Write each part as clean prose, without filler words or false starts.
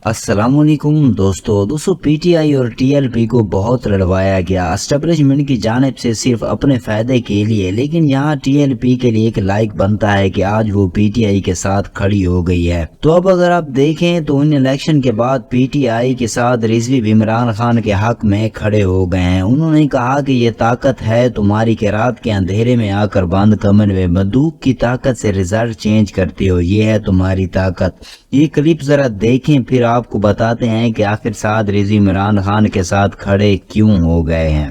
السلام علیکم دوستو پی ٹی آئی اور ٹی ایل پی کو بہت لڑوایا گیا اسٹیبلشمنٹ کی جانب سے صرف اپنے فائدے کے لیے، لیکن یہاں ٹی ایل پی کے لیے ایک لائق بنتا ہے کہ آج وہ پی ٹی آئی کے ساتھ کھڑی ہو گئی ہے۔ تو اب اگر آپ دیکھیں تو ان الیکشن کے بعد پی ٹی آئی کے ساتھ رضوی بھی عمران خان کے حق میں کھڑے ہو گئے ہیں۔ انہوں نے کہا کہ یہ طاقت ہے تمہاری کہ رات کے اندھیرے میں آ کر بند کمرے میں بندوق کی طاقت سے رزلٹ چینج کرتے ہو، یہ ہے تمہاری طاقت۔ یہ کلپ ذرا دیکھیں پھر آپ کو بتاتے ہیں کہ آخر سعد رضوی عمران خان کے ساتھ کھڑے کیوں ہو گئے ہیں۔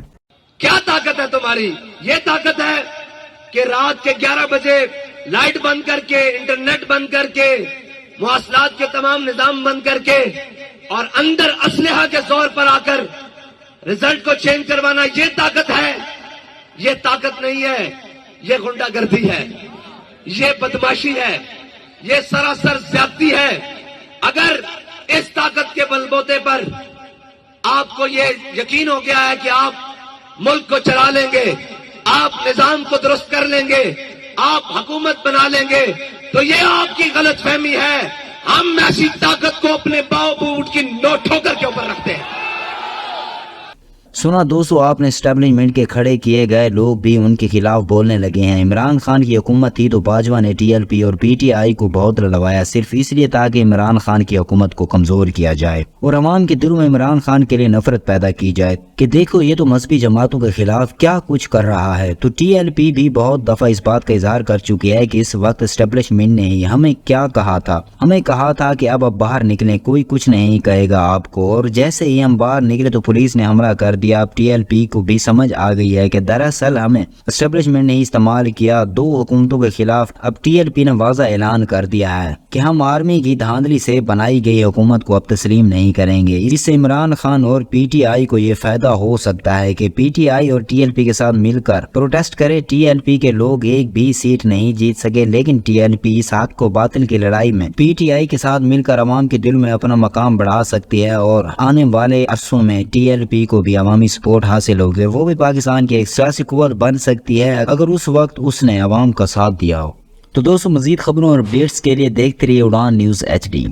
کیا طاقت ہے تمہاری؟ یہ طاقت ہے کہ رات کے 11 بجے لائٹ بند کر کے، انٹرنیٹ بند کر کے، مواصلات کے تمام نظام بند کر کے اور اندر اسلحہ کے زور پر آ کر رزلٹ کو چینج کروانا، یہ طاقت ہے؟ یہ طاقت نہیں ہے، یہ غنڈہ گردی ہے، یہ بدماشی ہے، یہ سراسر زیادتی ہے۔ اگر اس طاقت کے بل بوتے پر آپ کو یہ یقین ہو گیا ہے کہ آپ ملک کو چلا لیں گے، آپ نظام کو درست کر لیں گے، آپ حکومت بنا لیں گے، تو یہ آپ کی غلط فہمی ہے۔ ہم ایسی طاقت کو اپنے باؤ بوٹ کی نو ٹھوکر کے اوپر رکھتے ہیں۔ سنا دوستو، آپ نے اسٹیبلشمنٹ کے کھڑے کیے گئے لوگ بھی ان کے خلاف بولنے لگے ہیں۔ عمران خان کی حکومت تھی تو باجوہ نے ٹی ایل پی اور پی ٹی آئی کو بہت لڑوایا، صرف اس لیے تاکہ عمران خان کی حکومت کو کمزور کیا جائے اور عوام کے دلوں میں عمران خان کے لیے نفرت پیدا کی جائے کہ دیکھو یہ تو مذہبی جماعتوں کے خلاف کیا کچھ کر رہا ہے۔ تو ٹی ایل پی بھی بہت دفعہ اس بات کا اظہار کر چکی ہے کہ اس وقت اسٹیبلشمنٹ نے ہی ہمیں کیا کہا تھا، ہمیں کہا تھا کہ اب باہر نکلیں، کوئی کچھ نہیں کہے گا آپ کو، اور جیسے ہی ہم باہر نکلے تو پولیس نے حملہ کر دیا۔ اب ٹی ایل پی کو بھی سمجھ آ گئی ہے کہ دراصل ہمیں اسٹیبلشمنٹ نے استعمال کیا دو حکومتوں کے خلاف۔ اب ٹی ایل پی نے واضح اعلان کر دیا ہے کہ ہم آرمی کی دھاندلی سے بنائی گئی حکومت کو اب تسلیم نہیں کریں گے۔ اس سے عمران خان اور پی ٹی آئی کو یہ فائدہ ہو سکتا ہے کہ پی ٹی آئی اور ٹی ایل پی کے ساتھ مل کر پروٹیسٹ کرے۔ ٹی ایل پی کے لوگ ایک بھی سیٹ نہیں جیت سکے، لیکن ٹی ایل پی اس حق کو باطل کی لڑائی میں پی ٹی آئی کے ساتھ مل کر عوام کے دل میں اپنا مقام بڑھا سکتی ہے، اور آنے والے عرصوں میں ٹی ایل پی کو بھی عوامی سپورٹ حاصل ہوگی، وہ بھی پاکستان کی ایک سیاسی قوت بن سکتی ہے اگر اس وقت اس نے عوام کا ساتھ دیا ہو۔ تو دوستو، مزید خبروں اور اپڈیٹس کے لیے دیکھتے رہیے اڑان نیوز HD۔